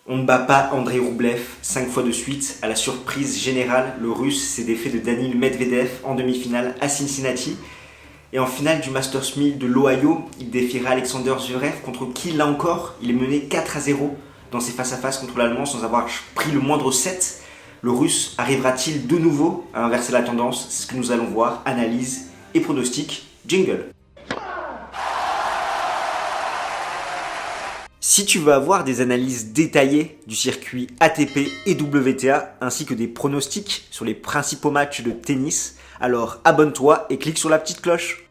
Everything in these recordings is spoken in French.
On ne bat pas Andrei Roublev 5 fois de suite. À la surprise générale, le Russe s'est défait de Daniil Medvedev en demi-finale à Cincinnati. Et en finale du Masters 1000 de l'Ohio, il défiera Alexander Zverev contre qui, là encore, il est mené 4-0 dans ses face-à-face contre l'Allemand sans avoir pris le moindre set. Le Russe arrivera-t-il de nouveau à inverser la tendance? C'est ce que nous allons voir. Analyse et pronostic. Jingle. Si tu veux avoir des analyses détaillées du circuit ATP et WTA, ainsi que des pronostics sur les principaux matchs de tennis, alors abonne-toi et clique sur la petite cloche.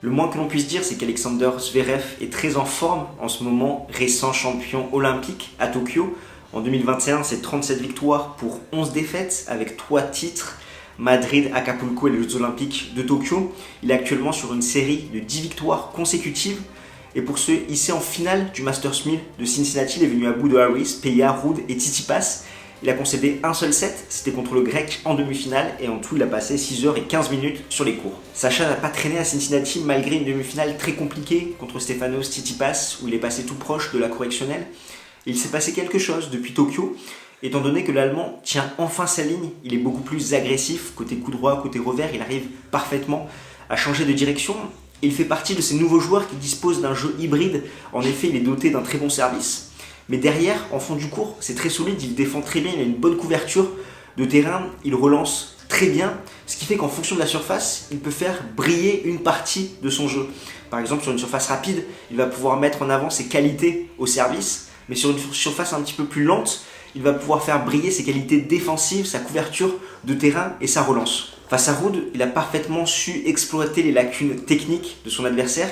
Le moins que l'on puisse dire, c'est qu'Alexander Zverev est très en forme en ce moment, récent champion olympique à Tokyo. En 2021, c'est 37 victoires pour 11 défaites avec 3 titres. Madrid, Acapulco et les Jeux Olympiques de Tokyo. Il est actuellement sur une série de 10 victoires consécutives. Et pour se hisser en finale du Masters 1000 de Cincinnati, il est venu à bout de Harris, Peya, Ruud et Tsitsipas. Il a concédé un seul set, c'était contre le Grec en demi-finale, et en tout il a passé 6h15 sur les cours. Sacha n'a pas traîné à Cincinnati malgré une demi-finale très compliquée contre Stefanos Tsitsipas, où il est passé tout proche de la correctionnelle. Et il s'est passé quelque chose depuis Tokyo. Étant donné que l'Allemand tient enfin sa ligne, il est beaucoup plus agressif, côté coup droit, côté revers, il arrive parfaitement à changer de direction. Il fait partie de ces nouveaux joueurs qui disposent d'un jeu hybride. En effet, il est doté d'un très bon service. Mais derrière, en fond du court, c'est très solide, il défend très bien, il a une bonne couverture de terrain, il relance très bien, ce qui fait qu'en fonction de la surface, il peut faire briller une partie de son jeu. Par exemple, sur une surface rapide, il va pouvoir mettre en avant ses qualités au service, mais sur une surface un petit peu plus lente, il va pouvoir faire briller ses qualités défensives, sa couverture de terrain et sa relance. Face à Ruud, il a parfaitement su exploiter les lacunes techniques de son adversaire,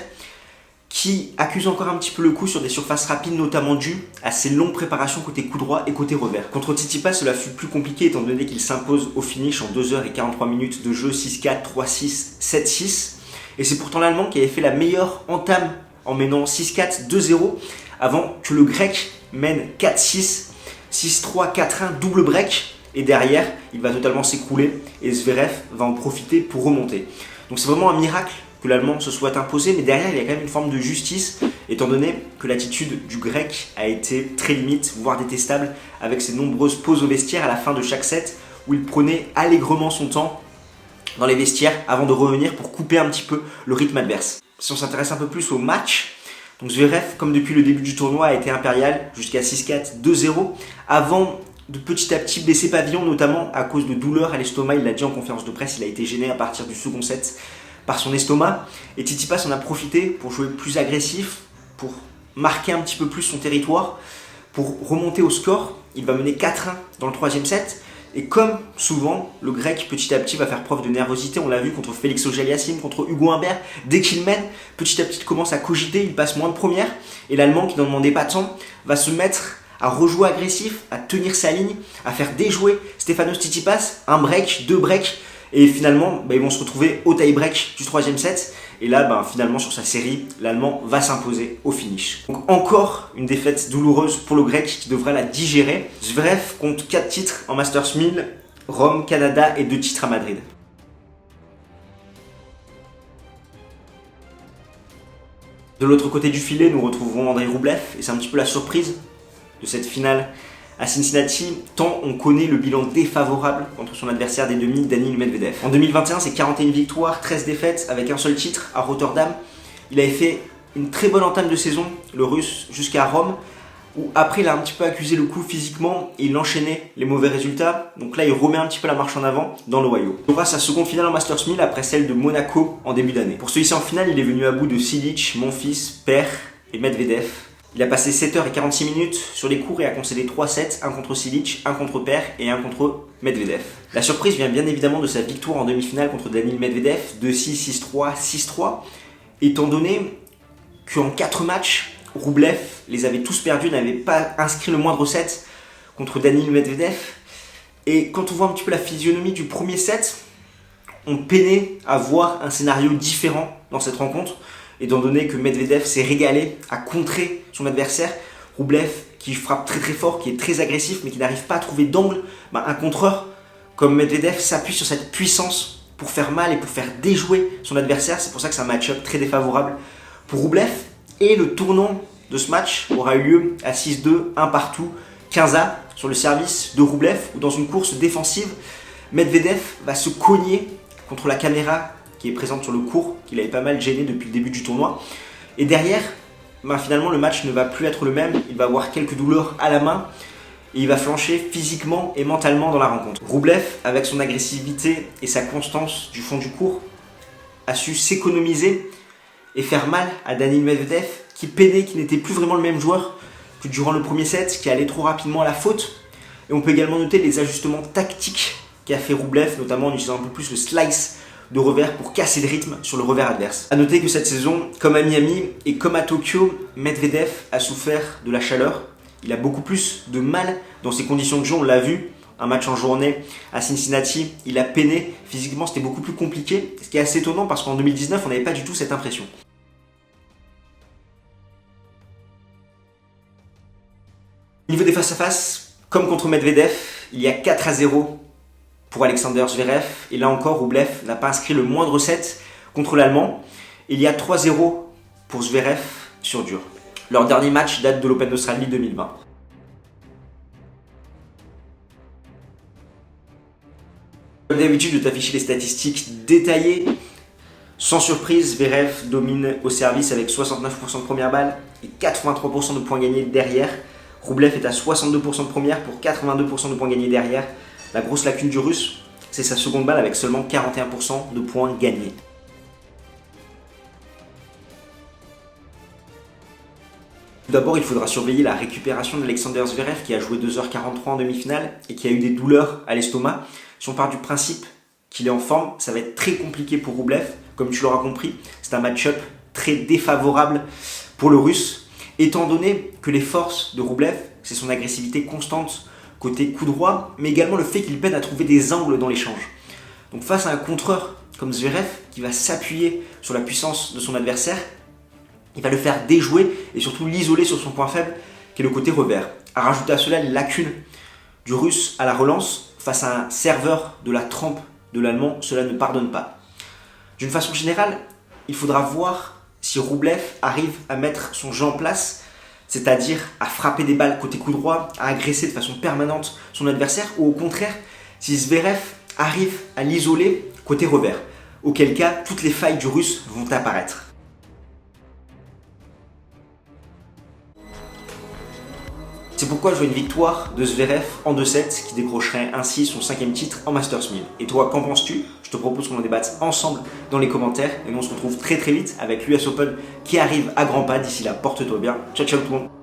qui accuse encore un petit peu le coup sur des surfaces rapides, notamment dues à ses longues préparations côté coup droit et côté revers. Contre Tsitsipas, cela fut plus compliqué étant donné qu'il s'impose au finish en 2h43 de jeu, 6-4, 3-6, 7-6. Et c'est pourtant l'Allemand qui avait fait la meilleure entame en menant 6-4, 2-0, avant que le Grec mène 4-6, 6-3, 4-1, double break, et derrière, il va totalement s'écrouler, et Zverev va en profiter pour remonter. Donc c'est vraiment un miracle que l'Allemand se soit imposé, mais derrière, il y a quand même une forme de justice, étant donné que l'attitude du Grec a été très limite, voire détestable, avec ses nombreuses pauses au vestiaire à la fin de chaque set, où il prenait allègrement son temps dans les vestiaires avant de revenir pour couper un petit peu le rythme adverse. Si on s'intéresse un peu plus au match, donc Zverev, comme depuis le début du tournoi, a été impérial jusqu'à 6-4, 2-0, avant de petit à petit baisser pavillon, notamment à cause de douleurs à l'estomac. Il l'a dit en conférence de presse, il a été gêné à partir du second set par son estomac. Et Tsitsipas en a profité pour jouer plus agressif, pour marquer un petit peu plus son territoire, pour remonter au score. Il va mener 4-1 dans le troisième set. Et comme souvent, le Grec petit à petit va faire preuve de nervosité. On l'a vu contre Félix Auger-Aliassime, contre Hugo Humbert. Dès qu'il mène, petit à petit il commence à cogiter, il passe moins de première. Et l'Allemand, qui n'en demandait pas tant, va se mettre à rejouer agressif, à tenir sa ligne, à faire déjouer Stefanos Tsitsipas, un break, 2 breaks. Et finalement, ils vont se retrouver au tie-break du troisième set. Et là, finalement, sur sa série, l'Allemand va s'imposer au finish. Donc encore une défaite douloureuse pour le Grec qui devra la digérer. Zverev compte 4 titres en Masters 1000, Rome, Canada et 2 titres à Madrid. De l'autre côté du filet, nous retrouverons Andrei Roublev. Et c'est un petit peu la surprise de cette finale à Cincinnati, tant on connaît le bilan défavorable contre son adversaire des demi, Daniil Medvedev. En 2021, c'est 41 victoires, 13 défaites avec un seul titre à Rotterdam. Il avait fait une très bonne entame de saison, le Russe, jusqu'à Rome, où après il a un petit peu accusé le coup physiquement et il enchaînait les mauvais résultats. Donc là, il remet un petit peu la marche en avant dans l'Ohio. Il aura sa seconde finale en Masters 1000 après celle de Monaco en début d'année. Pour celui-ci en finale, il est venu à bout de Cilic, Monfils, Per et Medvedev. Il a passé 7h46 sur les cours et a concédé 3 sets, un contre Cilic, un contre Per et un contre Medvedev. La surprise vient bien évidemment de sa victoire en demi-finale contre Daniil Medvedev, 2-6, 6-3, 6-3, étant donné qu'en 4 matchs, Roublev les avait tous perdus, n'avait pas inscrit le moindre set contre Daniil Medvedev. Et quand on voit un petit peu la physionomie du premier set, on peinait à voir un scénario différent dans cette rencontre, étant donné que Medvedev s'est régalé à contrer son adversaire. Roublev qui frappe très très fort, qui est très agressif, mais qui n'arrive pas à trouver d'angle. Un contreur comme Medvedev s'appuie sur cette puissance pour faire mal et pour faire déjouer son adversaire. C'est pour ça que c'est un match-up très défavorable pour Roublev. Et le tournant de ce match aura eu lieu à 6-2, 1 partout, 15-A sur le service de Roublev, où dans une course défensive, Medvedev va se cogner contre la caméra qui est présente sur le court, qu'il avait pas mal gêné depuis le début du tournoi. Et derrière, finalement le match ne va plus être le même, il va avoir quelques douleurs à la main, et il va flancher physiquement et mentalement dans la rencontre. Roublev, avec son agressivité et sa constance du fond du court, a su s'économiser et faire mal à Daniil Medvedev, qui peinait, qui n'était plus vraiment le même joueur que durant le premier set, qui allait trop rapidement à la faute. Et on peut également noter les ajustements tactiques qu'a fait Roublev, notamment en utilisant un peu plus le slice de revers pour casser le rythme sur le revers adverse. A noter que cette saison, comme à Miami et comme à Tokyo, Medvedev a souffert de la chaleur. Il a beaucoup plus de mal dans ses conditions de jeu, on l'a vu. Un match en journée à Cincinnati, il a peiné. Physiquement, c'était beaucoup plus compliqué. Ce qui est assez étonnant parce qu'en 2019, on n'avait pas du tout cette impression. Au niveau des face-à-face, comme contre Medvedev, il y a 4-0 pour Alexander Zverev. Et là encore, Roublev n'a pas inscrit le moindre set contre l'Allemand. Il y a 3-0 pour Zverev sur dur. Leur dernier match date de l'Open d'Australie 2020. Comme d'habitude, de t'afficher les statistiques détaillées. Sans surprise, Zverev domine au service avec 69% de première balle et 83% de points gagnés derrière. Roublev est à 62% de première pour 82% de points gagnés derrière. La grosse lacune du Russe, c'est sa seconde balle avec seulement 41% de points gagnés. Tout d'abord, il faudra surveiller la récupération d'Alexander Zverev qui a joué 2h43 en demi-finale et qui a eu des douleurs à l'estomac. Si on part du principe qu'il est en forme, ça va être très compliqué pour Roublev. Comme tu l'auras compris, c'est un match-up très défavorable pour le Russe, étant donné que les forces de Roublev, c'est son agressivité constante côté coup droit, mais également le fait qu'il peine à trouver des angles dans l'échange. Donc face à un contreur comme Zverev, qui va s'appuyer sur la puissance de son adversaire, il va le faire déjouer et surtout l'isoler sur son point faible, qui est le côté revers. À rajouter à cela les lacunes du Russe à la relance, face à un serveur de la trempe de l'Allemand, cela ne pardonne pas. D'une façon générale, il faudra voir si Roublev arrive à mettre son jeu en place, c'est-à-dire à frapper des balles côté coup droit, à agresser de façon permanente son adversaire, ou au contraire, si Zverev arrive à l'isoler côté revers, auquel cas toutes les failles du Russe vont apparaître. C'est pourquoi je vois une victoire de Zverev en 2-7 qui décrocherait ainsi son 5e titre en Masters 1000. Et toi, qu'en penses-tu? Je te propose qu'on en débatte ensemble dans les commentaires. Et nous, on se retrouve très vite avec l'US Open qui arrive à grands pas. D'ici là, porte-toi bien. Ciao, ciao tout le monde.